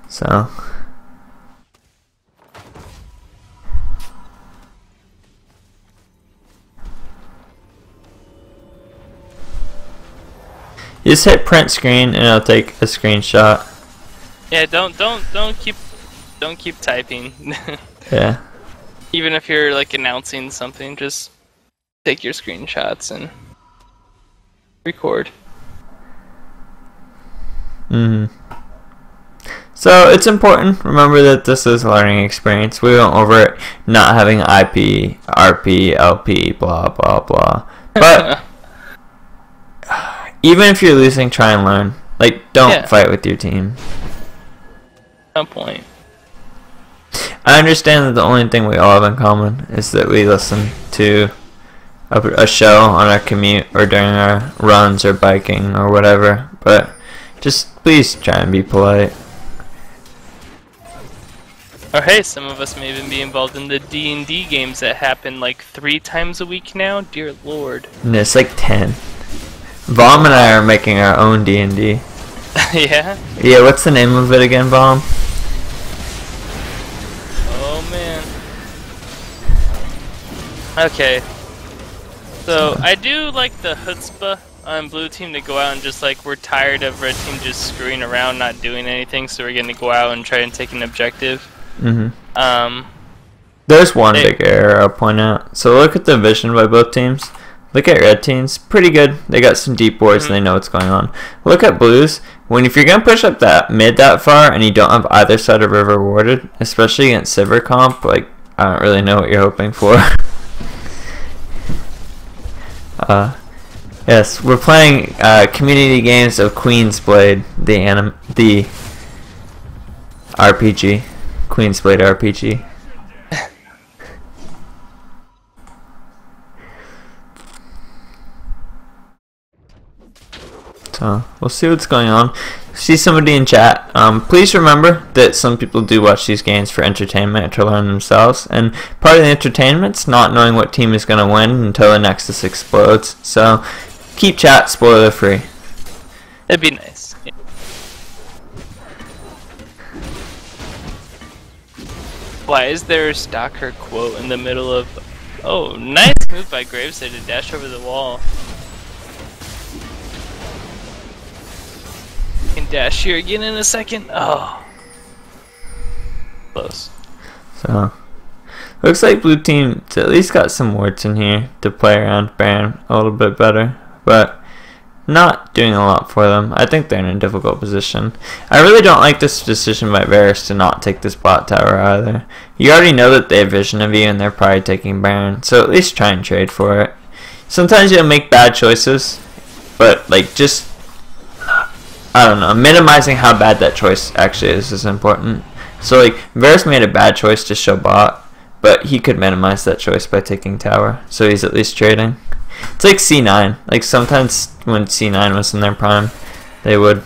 So you just hit print screen and it'll take a screenshot. Yeah, don't keep typing. Yeah. Even if you're like announcing something, just take your screenshots and record. So it's important. Remember that this is a learning experience. We went over it not having IP, RP, LP, blah blah blah. But even if you're losing, try and learn. Like, don't fight with your team. No point. I understand that the only thing we all have in common is that we listen to a show on our commute or during our runs or biking or whatever, but just please try and be polite. Or hey, some of us may even be involved in the D&D games that happen like 3 times a week now. Dear Lord. And it's like 10. Vom and I are making our own D&D. Yeah? Yeah, what's the name of it again, Vom? Oh man. Okay. So, I do like the chutzpah on blue team to go out and just like, we're tired of red team just screwing around, not doing anything, so we're gonna go out and try and take an objective. There's one big error I'll point out. So look at the vision by both teams. Look at red teams, pretty good. They got some deep boards and they know what's going on. Look at blues. If you're gonna push up that mid that far and you don't have either side of river warded, especially against Sivir comp, like I don't really know what you're hoping for. Yes, we're playing community games of Queen's Blade, the RPG, Queen's Blade RPG. So we'll see what's going on. See somebody in chat. Please remember that some people do watch these games for entertainment to learn themselves, and part of the entertainment's not knowing what team is going to win until the Nexus explodes. So keep chat spoiler free. It'd be nice. Yeah. Why is there a stalker quote in the middle of? Oh, nice move by Graveside to dash over the wall. Can dash here again in a second. Oh, close. So looks like blue team's at least got some wards in here to play around Baron a little bit better, but not doing a lot for them. I think they're in a difficult position. I really don't like this decision by Varus to not take this bot tower either. You already know that they have vision of you and they're probably taking Baron, so at least try and trade for it. Sometimes you'll make bad choices, but like just I don't know, minimizing how bad that choice actually is important. So like Varus made a bad choice to show bot, but he could minimize that choice by taking tower, so he's at least trading. It's like C9. Like sometimes when C9 was in their prime, they would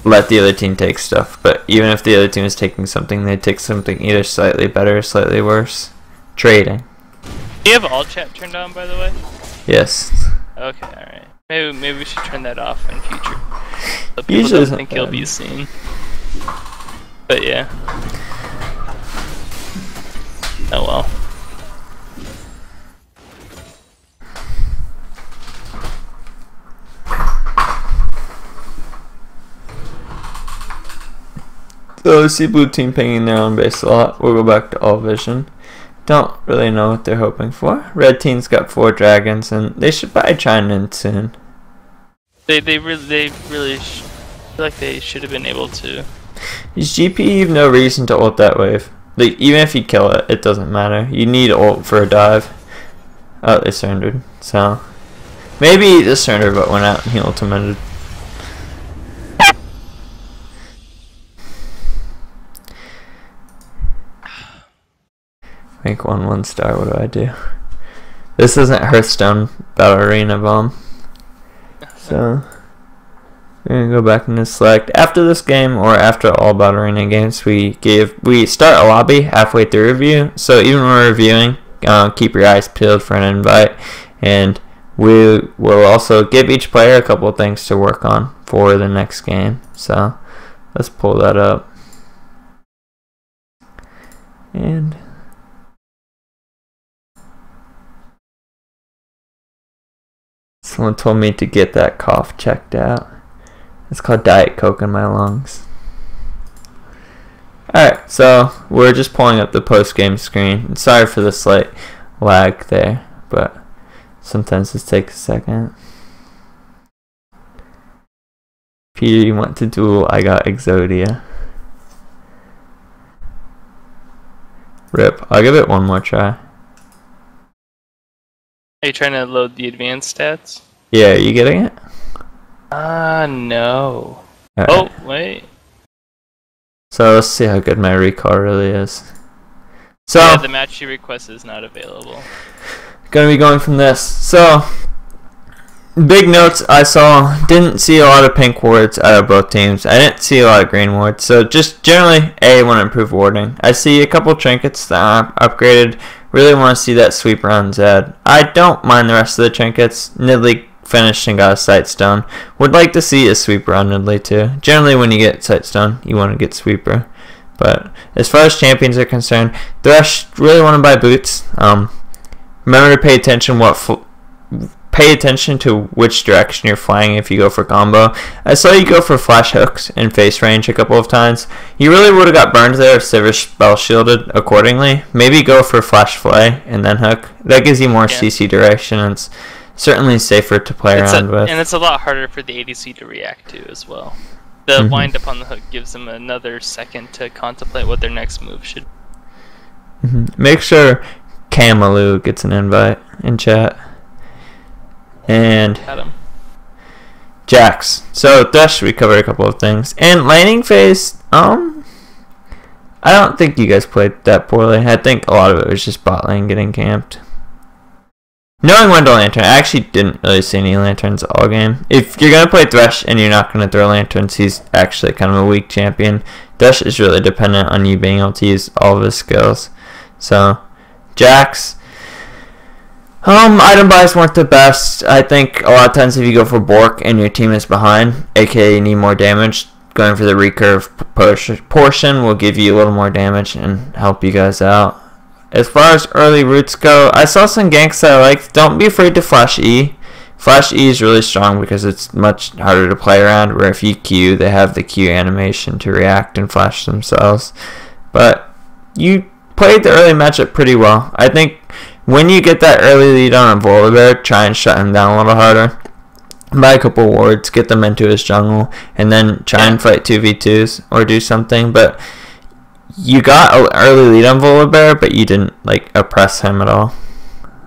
let the other team take stuff, but even if the other team is taking something, they'd take something either slightly better or slightly worse. Trading. Do you have all chat turned on, by the way? Yes. Okay, alright. Maybe we should turn that off in future. So people Usually don't think he'll be seen. But yeah. Oh well. So I see blue team pinging their own base a lot. We'll go back to all vision. Don't really know what they're hoping for. Red team's got 4 dragons, and they should probably chime in soon. They really feel like they should have been able to. His GP have no reason to ult that wave. Like, even if you kill it, it doesn't matter. You need ult for a dive. Oh, they surrendered. So maybe they surrendered but went out and he ultimated. Rank 1 star, what do I do? This isn't Hearthstone Battle Arena bomb. So we're gonna go back into select. After this game or after all Battle Arena games, we start a lobby halfway through review. So even when we're reviewing, keep your eyes peeled for an invite, and we will also give each player a couple of things to work on for the next game. So let's pull that up. And someone told me to get that cough checked out. It's called Diet Coke in my lungs. Alright, so we're just pulling up the post-game screen. Sorry for the slight lag there, but sometimes this takes a second. Peter, you went to duel, I got Exodia. Rip, I'll give it one more try. Are you trying to load the advanced stats? Yeah, are you getting it? No. Right. Oh, wait. So let's see how good my recall really is. So yeah, the match you request is not available. Gonna be going from this. So big notes I saw, didn't see a lot of pink wards out of both teams. I didn't see a lot of green wards. So just generally, I want to improve warding. I see a couple trinkets that are upgraded. Really want to see that sweep around Zed. I don't mind the rest of the trinkets. Nidley finished and got a Sightstone. Would like to see a sweeper on Nidley too. Generally when you get Sightstone, you want to get sweeper. But as far as champions are concerned, Thresh really want to buy boots. Remember to pay attention to which direction you're flying if you go for combo. I saw you go for flash hooks in face range a couple of times. You really would have got burned there if Sivir spell shielded accordingly. Maybe go for flash flay and then hook. That gives you more CC direction, and it's certainly safer to play around with. And it's a lot harder for the ADC to react to as well. The wind up on the hook gives them another second to contemplate what their next move should be. Make sure Camaloo gets an invite in chat. And Jax. So Thresh, we covered a couple of things. And laning phase, I don't think you guys played that poorly. I think a lot of it was just bot lane getting camped. Knowing when to lantern, I actually didn't really see any lanterns all game. If you're gonna play Thresh and you're not gonna throw lanterns, he's actually kind of a weak champion. Thresh is really dependent on you being able to use all of his skills. So Jax. Item buys weren't the best. I think a lot of times if you go for Bork and your team is behind, aka you need more damage, going for the recurve portion will give you a little more damage and help you guys out. As far as early roots go, I saw some ganks that I liked. Don't be afraid to flash E. Flash E is really strong because it's much harder to play around, where if you Q, they have the Q animation to react and flash themselves. But you played the early matchup pretty well. I think when you get that early lead on a Volibear, try and shut him down a little harder. Buy a couple wards, get them into his jungle, and then try and fight 2v2s or do something. But you got an early lead on Volibear, but you didn't oppress him at all.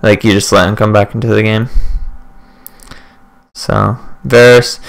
You just let him come back into the game. So Varus,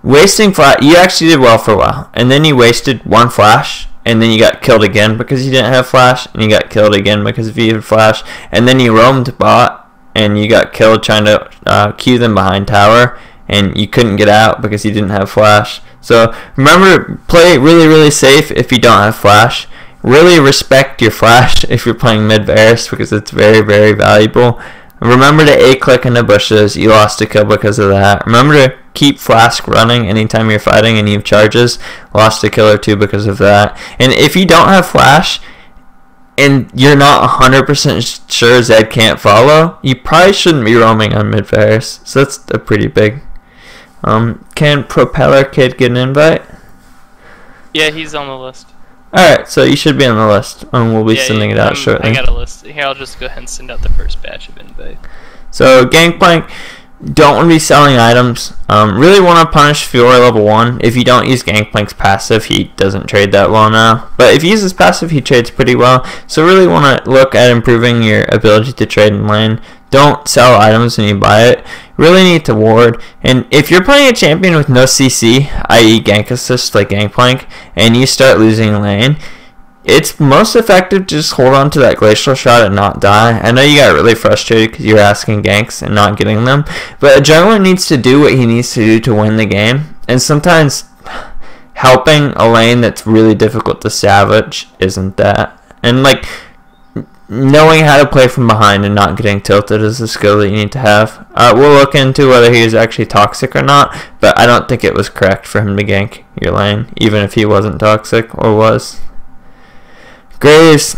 wasting flash, you actually did well for a while, and then you wasted one flash, and then you got killed again because you didn't have flash, and you got killed again because you had flash, and then you roamed bot, and you got killed trying to Q them behind tower, and you couldn't get out because you didn't have flash. So remember to play really, really safe if you don't have flash. Really respect your flash if you're playing mid Varus because it's very, very valuable. Remember to A-click in the bushes. You lost a kill because of that. Remember to keep Flask running anytime you're fighting and you have charges. Lost a kill or two because of that. And if you don't have Flash and you're not 100% sure Zed can't follow, you probably shouldn't be roaming on mid Varus. So that's a pretty big. Can Propeller Kid get an invite? Yeah, he's on the list. Alright, so you should be on the list. We'll be sending it out shortly. I got a list. Here, I'll just go ahead and send out the first batch of invite. So, Gangplank, don't want to be selling items. Really want to punish Fiora level 1. If you don't use Gangplank's passive, he doesn't trade that well now. But if you use his passive, he trades pretty well. So really want to look at improving your ability to trade in lane. Don't sell items when you buy it. Really need to ward. And if you're playing a champion with no CC, i.e. gank assist like Gangplank, and you start losing lane, it's most effective to just hold on to that glacial shot and not die. I know you got really frustrated because you're asking ganks and not getting them, but a jungler needs to do what he needs to do to win the game, and sometimes helping a lane that's really difficult to savage isn't that. And like, knowing how to play from behind and not getting tilted is a skill that you need to have. We'll look into whether he is actually toxic or not, but I don't think it was correct for him to gank your lane, even if he wasn't toxic or was. Graves,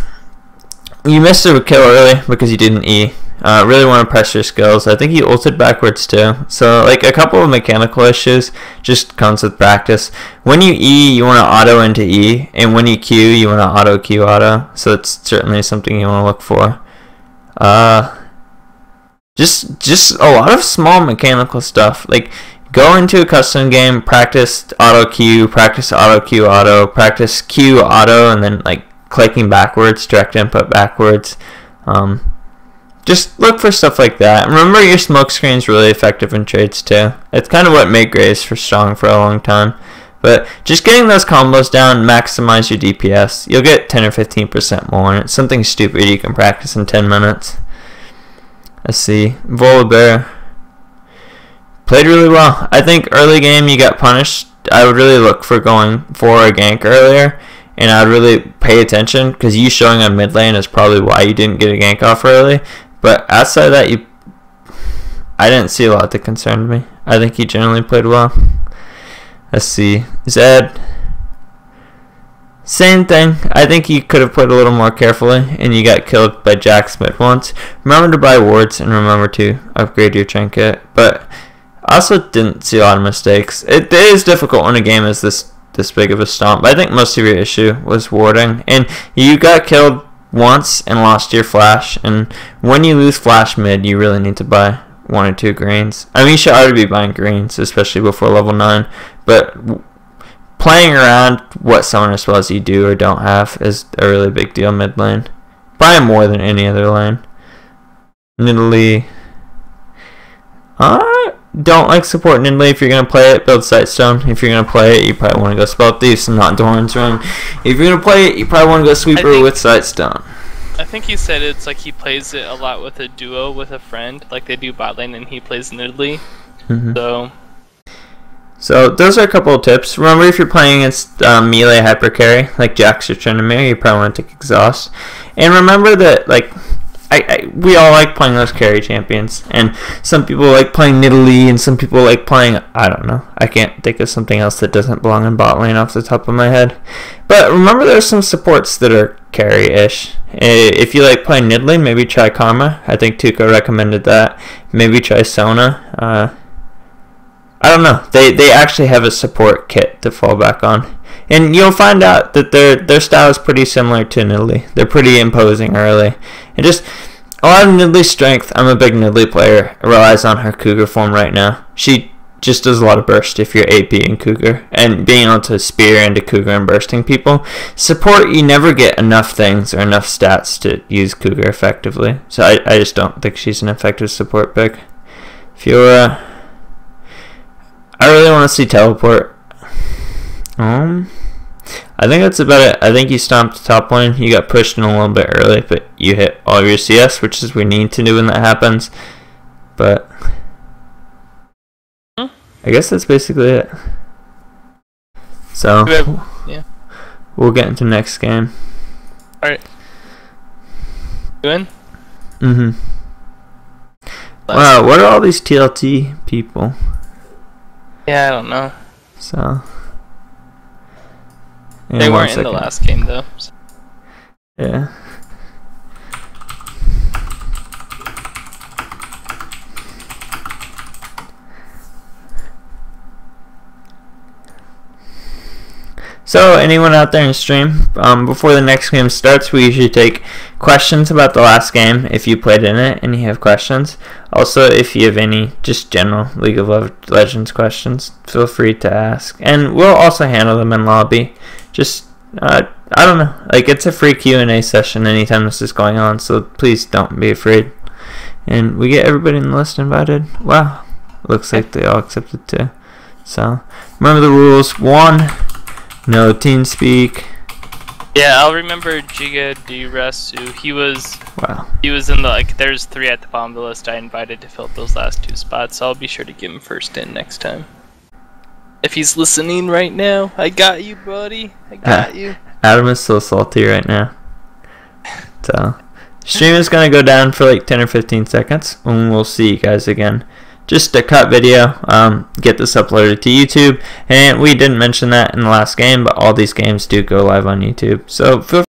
you missed a kill early because you didn't E. Really want to press your skills. I think he ulted backwards too. So like a couple of mechanical issues just comes with practice. When you E, you want to auto into E, and when you Q, you want to auto Q auto. So it's certainly something you want to look for. Just a lot of small mechanical stuff. Like go into a custom game, practice auto Q, practice auto Q auto, practice Q auto, and then like clicking backwards, direct input backwards. Just look for stuff like that. Remember, your smoke screen is really effective in trades too. It's kind of what made Graves for strong for a long time. But just getting those combos down, maximize your DPS. You'll get 10 or 15% more, and it's something stupid you can practice in 10 minutes. Let's see. Volibear played really well. I think early game you got punished. I would really look for going for a gank earlier. And I would really pay attention because you showing on mid lane is probably why you didn't get a gank off early. But outside of that, I didn't see a lot that concerned me. I think you generally played well. Let's see. Zed, same thing. I think you could have played a little more carefully, and you got killed by Jack Smith once. Remember to buy wards and remember to upgrade your trinket. But I also didn't see a lot of mistakes. It is difficult when a game is this big of a stomp. But I think most of your issue was warding, and you got killed once and lost your flash, and when you lose flash mid, you really need to buy 1 or 2 greens. I mean, you should already be buying greens, especially before level 9, but playing around what summoner spells you do or don't have is a really big deal mid lane. Probably more than any other lane. Nidalee, don't like support Nidalee. If you're going to play it, build Sightstone. If you're going to play it, you probably want to go Spell Thieves and not Doran's Run. If you're going to play it, you probably want to go Sweeper with Sightstone. I think he said it's like he plays it a lot with a duo with a friend. Like they do bot lane and he plays Nidalee. So those are a couple of tips. Remember, if you're playing against melee hyper carry, like Jax or Tryndamere, you probably want to take Exhaust. And remember that, like, we all like playing those carry champions, and some people like playing Nidalee, and some people like playing, I don't know, I can't think of something else that doesn't belong in bot lane off the top of my head. But remember, there's some supports that are carry-ish. If you like playing Nidalee, maybe try Karma. I think Tuco recommended that. Maybe try Sona. I don't know. They actually have a support kit to fall back on. And you'll find out that their style is pretty similar to Nidalee. They're pretty imposing early. And just a lot of Nidalee's strength, I'm a big Nidalee player, relies on her Cougar form right now. She just does a lot of burst if you're AP in Cougar. And being able to spear into Cougar and bursting people. Support, you never get enough things or enough stats to use Cougar effectively. So I just don't think she's an effective support pick. Fiora, I really want to see Teleport. I think that's about it. I think you stomped the top lane. You got pushed in a little bit early, but you hit all your CS, which is what we need to do when that happens. But I guess that's basically it. So yeah, we'll get into next game. Alright. You in? Wow, what are all these TLT people? Yeah, I don't know. So They weren't in the last game though. So. Yeah. So, anyone out there in stream, before the next game starts, we usually take questions about the last game if you played in it and you have questions. Also, if you have any just general League of Legends questions, feel free to ask. And we'll also handle them in lobby. Just, I don't know, like it's a free Q&A session anytime this is going on, so please don't be afraid. And we get everybody in the list invited. Wow, looks like they all accepted too. So, remember the rules. 1, no TeamSpeak. Yeah, I'll remember Giga Resu. He was in the, like, there's 3 at the bottom of the list I invited to fill those last 2 spots, so I'll be sure to give him first in next time. If he's listening right now, I got you, buddy. I got you. Adam is so salty right now. So, stream is going to go down for like 10 or 15 seconds, and we'll see you guys again. Just a cut video, get this uploaded to YouTube, and we didn't mention that in the last game, but all these games do go live on YouTube, so feel